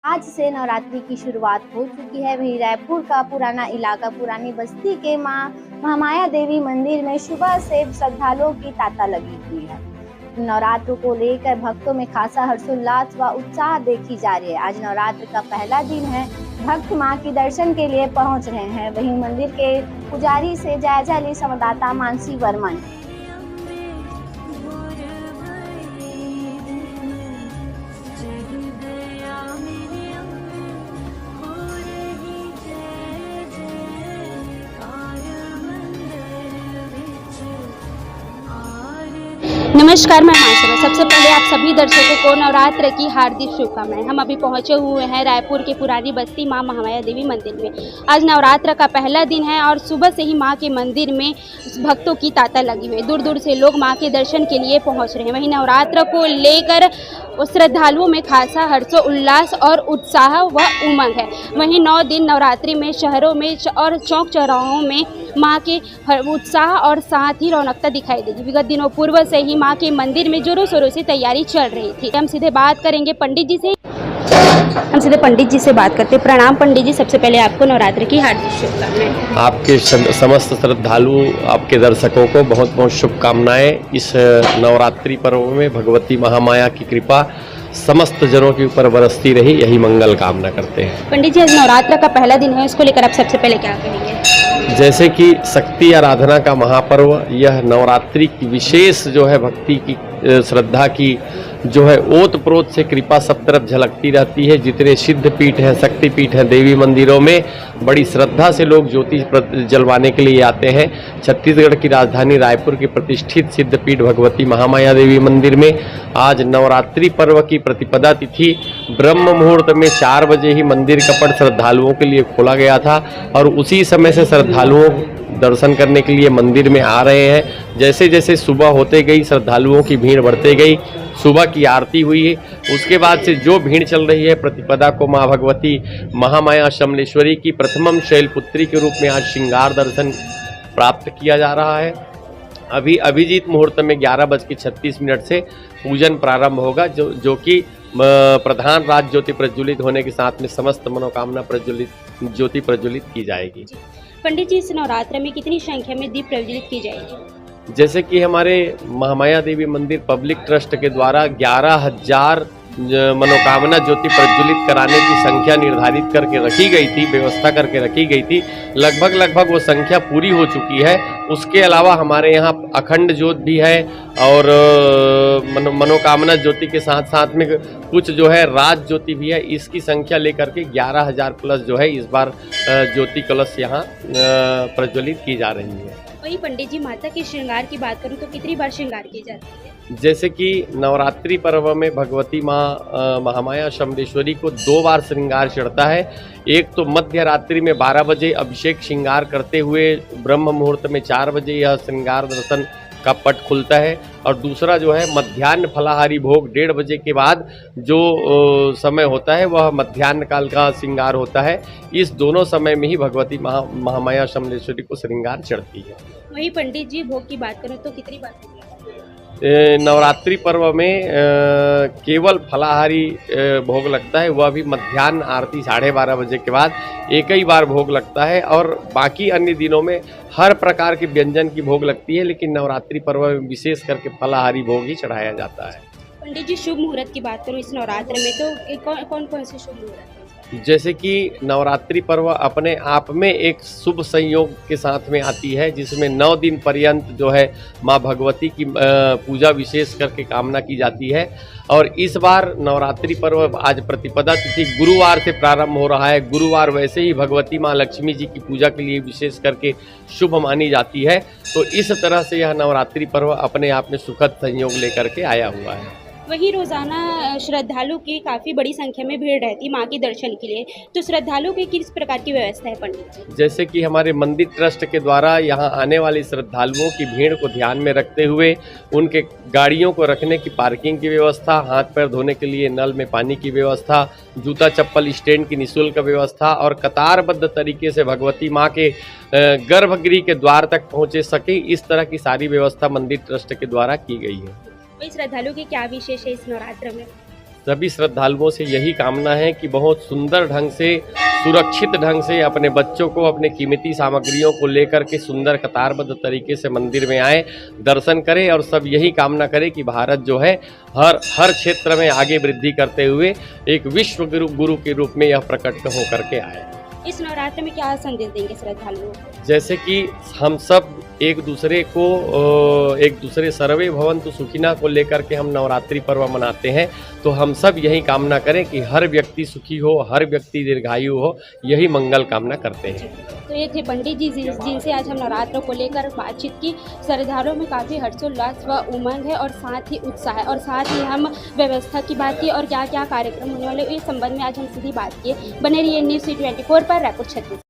आज से नवरात्रि की शुरुआत हो चुकी है। वहीं रायपुर का पुराना इलाका पुरानी बस्ती के मां महामाया देवी मंदिर में सुबह से श्रद्धालुओं की तांता लगी हुई है। नवरात्र को लेकर भक्तों में खासा हर्षोल्लास व उत्साह देखी जा रही है। आज नवरात्र का पहला दिन है। भक्त मां के दर्शन के लिए पहुंच रहे हैं। वहीं मंदिर के पुजारी से जायजा ली संवाददाता मानसी वर्मन। नमस्कार, मैं मानसी। सबसे पहले आप सभी दर्शकों को नवरात्र की हार्दिक शुभकामनाएं। हम अभी पहुंचे हुए हैं रायपुर के पुरानी बस्ती मां महामाया देवी मंदिर में। आज नवरात्र का पहला दिन है और सुबह से ही मां के मंदिर में भक्तों की तांता लगी हुई है। दूर दूर से लोग मां के दर्शन के लिए पहुंच रहे हैं। वहीं नवरात्र को लेकर श्रद्धालुओं में खासा हर्षोल्लास और उत्साह व उमंग है। वहीं 9 दिन नवरात्रि में शहरों में और चौक चौराहों में मां के उत्साह और साथ ही रौनकता दिखाई देगी। विगत दिनों पूर्व से ही मां के मंदिर में जोरों शोरों से तैयारी चल रही थी। हम सीधे बात करेंगे पंडित जी से बात करते हैं। प्रणाम पंडित जी, सबसे पहले आपको नवरात्र की हार्दिक शुभकामनाएं। आपके समस्त श्रद्धालु, आपके दर्शकों को बहुत बहुत शुभकामनाएं। इस नवरात्रि पर्व में भगवती महामाया की कृपा समस्त जनों के ऊपर बरसती रही, यही मंगल कामना करते हैं। पंडित जी, आज नवरात्र का पहला दिन है, इसको लेकर आप सबसे पहले क्या कहेंगे? जैसे कि शक्ति आराधना का महापर्व, यह नवरात्रि की विशेष जो है भक्ति की श्रद्धा की जो है ओत प्रोत से कृपा सब तरफ झलकती रहती है। जितने सिद्ध पीठ हैं, शक्ति पीठ हैं, देवी मंदिरों में बड़ी श्रद्धा से लोग ज्योति जलवाने के लिए आते हैं। छत्तीसगढ़ की राजधानी रायपुर की प्रतिष्ठित सिद्ध पीठ भगवती महामाया देवी मंदिर में आज नवरात्रि पर्व की प्रतिपदा तिथि ब्रह्म मुहूर्त में 4 बजे ही मंदिर कपट श्रद्धालुओं के लिए खोला गया था और उसी समय से श्रद्धालुओं दर्शन करने के लिए मंदिर में आ रहे हैं। जैसे जैसे सुबह होते गई श्रद्धालुओं की भीड़ बढ़ते गई। सुबह की आरती हुई है, उसके बाद से जो भीड़ चल रही है, प्रतिपदा को माँ भगवती महामाया शमलेश्वरी की प्रथमम शैलपुत्री के रूप में आज श्रृंगार दर्शन प्राप्त किया जा रहा है। अभी अभिजीत मुहूर्त में 11:36 से पूजन प्रारंभ होगा, जो कि प्रधान राज ज्योति प्रज्वलित होने के साथ में समस्त मनोकामना ज्योति प्रज्वलित की जाएगी। पंडित जी, इस नवरात्र में कितनी संख्या में दीप प्रज्वलित की जाएगी? जैसे कि हमारे महामाया देवी मंदिर पब्लिक ट्रस्ट के द्वारा 11,000 मनोकामना ज्योति प्रज्वलित कराने की संख्या निर्धारित करके रखी गई थी, व्यवस्था करके रखी गई थी। लगभग वो संख्या पूरी हो चुकी है। उसके अलावा हमारे यहाँ अखंड ज्योत भी है और मनोकामना ज्योति के साथ साथ में कुछ जो है राज ज्योति भी है। इसकी संख्या लेकर के 11,000 प्लस जो है इस बार ज्योति कलश यहाँ प्रज्वलित की जा रही है। वही पंडित जी, माता के श्रृंगार की बात करूं तो कितनी बार श्रृंगार की जाती है? जैसे कि नवरात्रि पर्व में भगवती माँ महामाया शमलेश्वरी को 2 बार श्रृंगार चढ़ता है। एक तो मध्य रात्रि में 12 बजे अभिषेक श्रृंगार करते हुए ब्रह्म मुहूर्त में 4 बजे यह श्रृंगार दर्शन का पट खुलता है और दूसरा जो है मध्याह्न फलाहारी भोग 1:30 बजे के बाद जो समय होता है वह मध्याह्न काल का श्रृंगार होता है। इस दोनों समय में ही भगवती महामाया शमलेश्वरी को श्रृंगार चढ़ती है। वही पंडित जी, भोग की बात करें तो कितनी बार? नवरात्रि पर्व में केवल फलाहारी भोग लगता है, वह भी मध्याह्न आरती 12:30 बजे के बाद एक ही बार भोग लगता है और बाकी अन्य दिनों में हर प्रकार के व्यंजन की भोग लगती है, लेकिन नवरात्रि पर्व में विशेष करके फलाहारी भोग ही चढ़ाया जाता है। पंडित जी, शुभ मुहूर्त की बात करूँ इस नवरात्र में तो कौन से शुभ मुहूर्त? जैसे कि नवरात्रि पर्व अपने आप में एक शुभ संयोग के साथ में आती है, जिसमें 9 दिन पर्यंत जो है माँ भगवती की पूजा विशेष करके कामना की जाती है। और इस बार नवरात्रि पर्व आज प्रतिपदा तिथि गुरुवार से प्रारंभ हो रहा है। गुरुवार वैसे ही भगवती माँ लक्ष्मी जी की पूजा के लिए विशेष करके शुभ मानी जाती है, तो इस तरह से यह नवरात्रि पर्व अपने आप में सुखद संयोग लेकर के आया हुआ है। वही रोजाना श्रद्धालु की काफ़ी बड़ी संख्या में भीड़ रहती माँ के दर्शन के लिए, तो श्रद्धालुओं की किस प्रकार की व्यवस्था है पंडित जी? जैसे कि हमारे मंदिर ट्रस्ट के द्वारा यहाँ आने वाले श्रद्धालुओं की भीड़ को ध्यान में रखते हुए उनके गाड़ियों को रखने की पार्किंग की व्यवस्था, हाथ पैर धोने के लिए नल में पानी की व्यवस्था, जूता चप्पल स्टैंड की निःशुल्क व्यवस्था और कतारबद्ध तरीके से भगवती माँ के गर्भगृह के द्वार तक पहुँचे सके, इस तरह की सारी व्यवस्था मंदिर ट्रस्ट के द्वारा की गई है। वही श्रद्धालु की क्या विशेष है इस नवरात्र में? सभी श्रद्धालुओं से यही कामना है कि बहुत सुंदर ढंग से, सुरक्षित ढंग से अपने बच्चों को, अपने कीमती सामग्रियों को लेकर के सुंदर कतारबद्ध तरीके से मंदिर में आए, दर्शन करें और सब यही कामना करें कि भारत जो है हर क्षेत्र में आगे वृद्धि करते हुए एक विश्व गुरु के रूप में यह प्रकट होकर के आए। इस नवरात्र में क्या संदेश देंगे श्रद्धालुओं को? जैसे कि हम सब एक दूसरे सर्वे भवन्तु सुखिना को लेकर के हम नवरात्रि पर्व मनाते हैं, तो हम सब यही कामना करें कि हर व्यक्ति सुखी हो, हर व्यक्ति दीर्घायु हो, यही मंगल कामना करते हैं। तो ये थे पंडित जी जिनसे आज हम नवरात्र को लेकर बातचीत की। श्रद्धालुओं में काफ़ी हर्षोल्लास व उमंग है और साथ ही उत्साह है, और साथ ही हम व्यवस्था की बात की और क्या क्या कार्यक्रम होने वाले इस संबंध में आज हम सीधी बात किए। बने रहिए न्यूज़ 24 पर, रायपुर, छत्तीसगढ़।